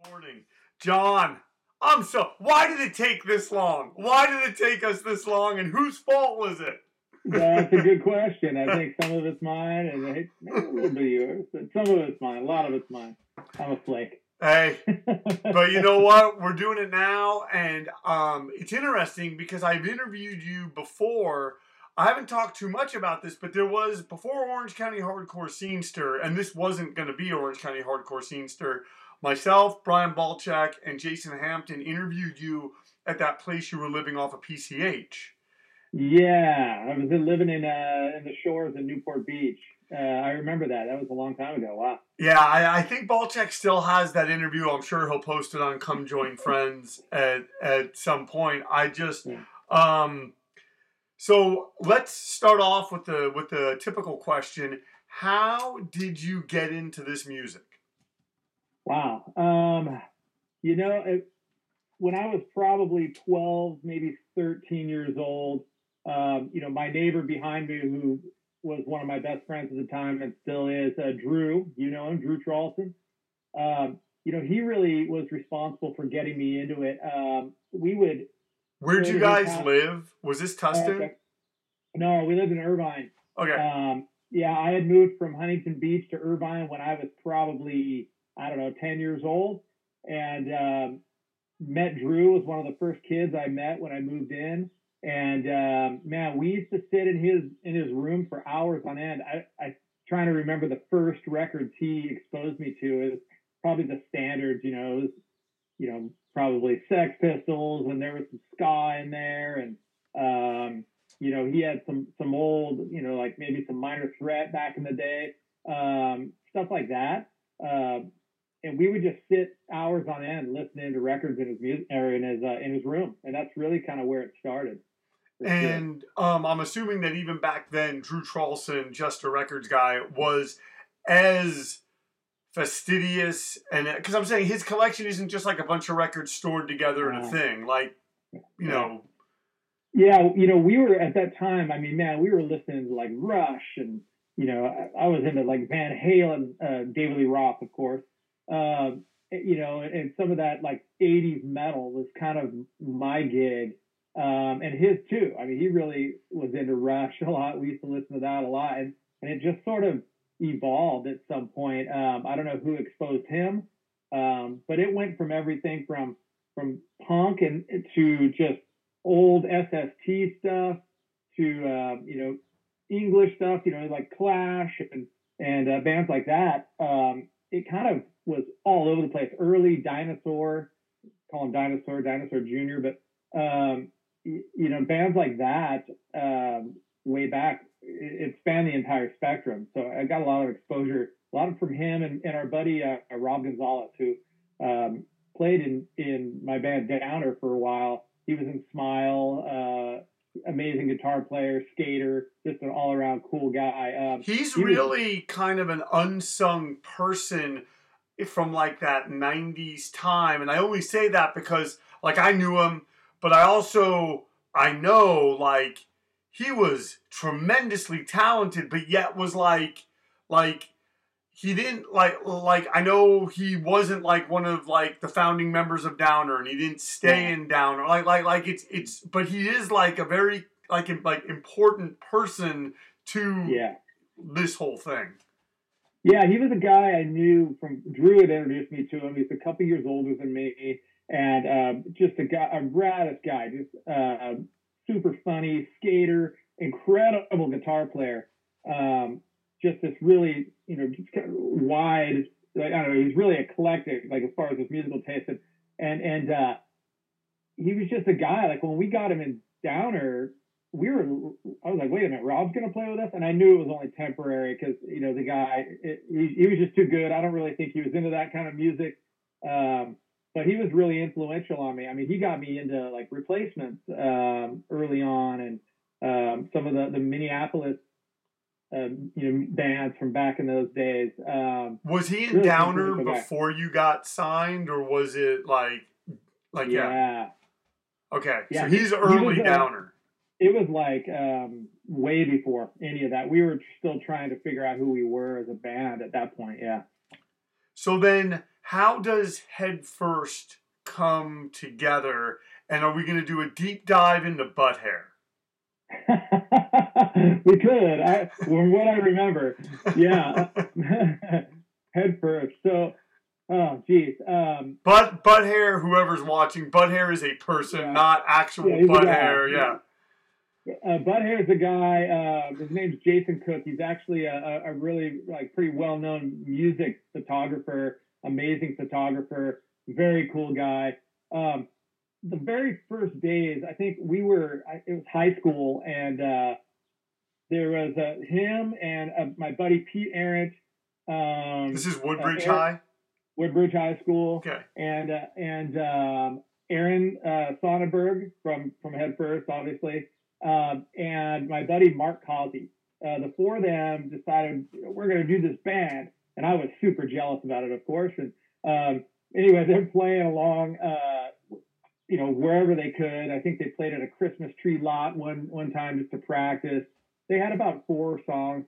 Recording. John, why did it take this long? Why did it take us this long, and whose fault was it? That's a good question. I think some of it's mine, and maybe a little bit of yours, but some of it's mine. A lot of it's mine. I'm a flake. Hey, but you know what? We're doing it now, and it's interesting because I've interviewed you before. I haven't talked too much about this, but there was, before Orange County Hardcore Scenester, and this wasn't going to be Orange County Hardcore Scenester, myself, Brian Balchak, and Jason Hampton interviewed you at that place you were living off of PCH. Yeah, I was living in the shores in Newport Beach. I remember that. That was a long time ago. Wow. Yeah, I think Balchak still has that interview. I'm sure he'll post it on Come Join Friends at some point. So let's start off with the typical question. How did you get into this music? Wow. When I was probably 12, maybe 13 years old, my neighbor behind me, who was one of my best friends at the time and still is, Drew, you know him, Drew Charlson. He really was responsible for getting me into it. Where'd you guys live? Was this Tustin? No, we lived in Irvine. Okay. I had moved from Huntington Beach to Irvine when I was probably, 10 years old, and met Drew. Was one of the first kids I met when I moved in. And we used to sit in his room for hours on end. I trying to remember the first records he exposed me to. It was probably the standards, probably Sex Pistols, and there was some ska in there, and he had some old, like maybe some Minor Threat back in the day, stuff like that. And we would just sit hours on end listening to records in his music or in his room, and that's really kind of where it started. And I'm assuming that even back then, Drew Charlson, Just a Records guy, was as fastidious, and because I'm saying his collection isn't just like a bunch of records stored together in a thing, like know. Yeah, we were at that time. We were listening to like Rush, and I was into like Van Halen, David Lee Roth, of course. And some of that like 80s metal was kind of my gig. And his too. He really was into Rush a lot. We used to listen to that a lot, and it just sort of evolved at some point. I don't know who exposed him, but it went from everything from punk and to just old SST stuff to English stuff, like Clash and bands like that. It kind of was all over the place. Early Dinosaur, call him Dinosaur Jr., but bands like that way back, it spanned the entire spectrum. So I got a lot of exposure, a lot from him and our buddy Rob Gonzalez, who played in my band Downer for a while. He was in Smile, amazing guitar player, skater, just an all-around cool guy. He's really kind of an unsung person from like that 90s time. And I only say that because like I knew him, but I know like he was tremendously talented, but yet was like he didn't like I know he wasn't like one of like the founding members of Downer, and he didn't stay in Downer. Like it's but he is like a very like important person to this whole thing. Yeah, he was a guy I knew from Drew had introduced me to him. He's a couple years older than me, and just a raddest guy, just super funny skater, incredible guitar player. Just this really, just kind of wide, like, I don't know, he's really eclectic, like as far as his musical taste. And he was just a guy, like when we got him in Downer, I was like, wait a minute, Rob's going to play with us? And I knew it was only temporary because, the guy, he was just too good. I don't really think he was into that kind of music. But he was really influential on me. He got me into like Replacements early on, and some of the Minneapolis bands from back in those days. Was he in really Downer before you got signed, or was it like yeah? Okay, yeah, so he's early Downer. It was like way before any of that. We were still trying to figure out who we were as a band at that point. Yeah. So then, how does Headfirst come together? And are we going to do a deep dive into butt hair? We could. From what I remember, yeah. Headfirst. So, oh, geez. Butt hair. Whoever's watching, butt hair is a person, not actual butt hair. Yeah. Butt hair is a guy. His name's Jason Cook. He's actually a really pretty well-known music photographer, amazing photographer, very cool guy. The very first days, I think it was high school, and there was him and my buddy Pete Arendt. This is Woodbridge High? Woodbridge High School. Okay. And Aaron Sonnenberg from Headfirst, obviously. And my buddy Mark Causey. The four of them decided we're going to do this band. And I was super jealous about it, of course. And anyway, they're playing along, wherever they could. I think they played at a Christmas tree lot one time just to practice. They had about 5 songs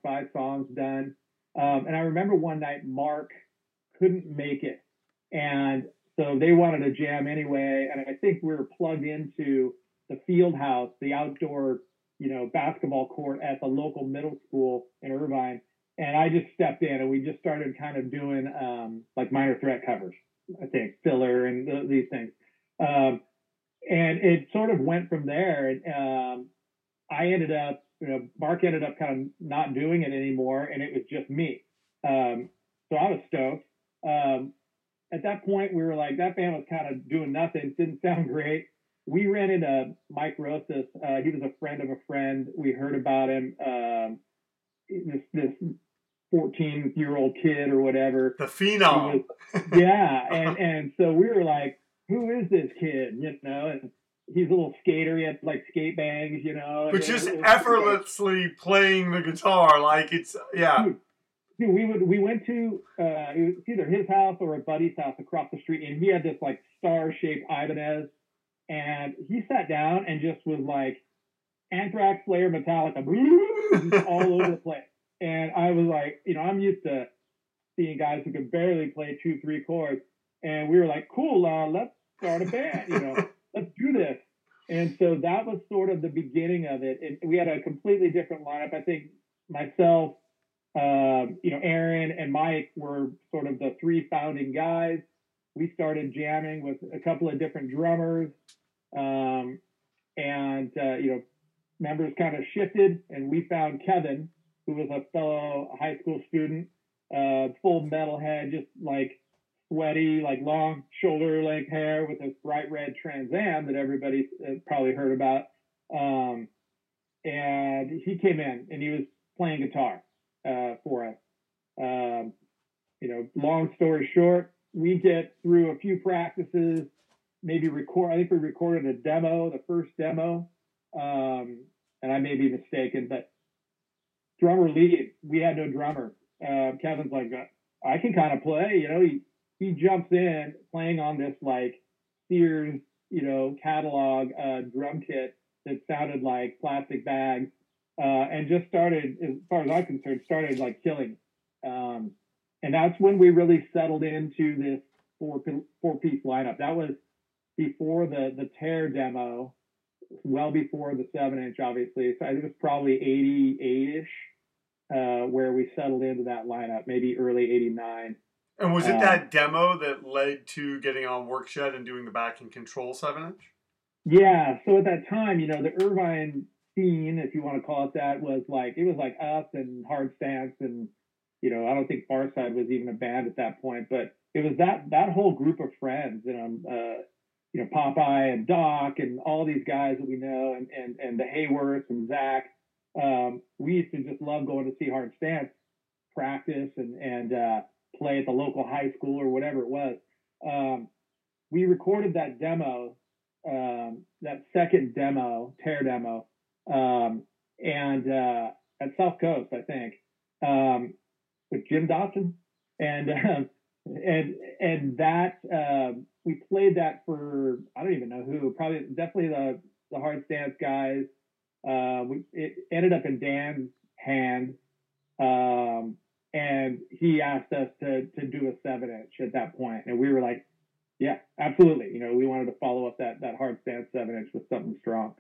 done. And I remember one night Mark couldn't make it. And so they wanted to jam anyway. And I think we were plugged into the field house, the outdoor, basketball court at the local middle school in Irvine. And I just stepped in and we just started kind of doing Minor Threat covers, I think, Filler and these things. And it sort of went from there. And I ended up, Mark ended up kind of not doing it anymore, and it was just me. So I was stoked. At that point, we were like, that band was kind of doing nothing, didn't sound great. We ran into Mike Rosas. He was a friend of a friend. We heard about him, this 14-year-old kid or whatever. The phenom. And so we were like, who is this kid? And he's a little skater. He had skate bangs, But just effortlessly playing the guitar, Dude, we went to it was either his house or a buddy's house across the street, and he had this star-shaped Ibanez, and he sat down and just was like Anthrax, Slayer, Metallica, all over the place. And I was like, I'm used to seeing guys who can barely play 2-3 chords, and we were like, cool, let's start a band, let's do this. And so that was sort of the beginning of it. And we had a completely different lineup. I think myself, Aaron and Mike were sort of the 3 founding guys. We started jamming with a couple of different drummers, members kind of shifted, and we found Kevin, who was a fellow high school student, full metalhead, just sweaty, long shoulder length hair with this bright red Trans Am that everybody probably heard about. And he came in and he was playing guitar for us. Long story short, we get through a few practices, I think we recorded a demo, the first demo, and I may be mistaken, but drummer lead, we had no drummer. Kevin's like, I can kind of play, he jumps in playing on this Sears, catalog drum kit that sounded like plastic bags, and just started, as far as I'm concerned, killing. And that's when we really settled into this four-piece lineup. That was before the Tear demo, well before the 7-inch, obviously. So I think it was probably 88-ish where we settled into that lineup, maybe early 89. And was it that demo that led to getting on Workshed and doing the Back and Control 7-inch? Yeah. So at that time, the Irvine scene, if you want to call it that, was us and Hard Stance, and I don't think Farside was even a band at that point, but it was that whole group of friends, Popeye and Doc and all these guys that we know, and the Hayworths and Zach. We used to just love going to see Hard Stance practice and play at the local high school or whatever it was. We recorded that demo, that second demo, Tear demo, and at South Coast, I think, with Jim Dawson, and that we played that for, I don't even know who, definitely the Hard Stance guys. It ended up in Dan's hand, and he asked us to do a 7-inch at that point, and we were like, yeah, absolutely. We wanted to follow up that hard stance 7-inch with something strong.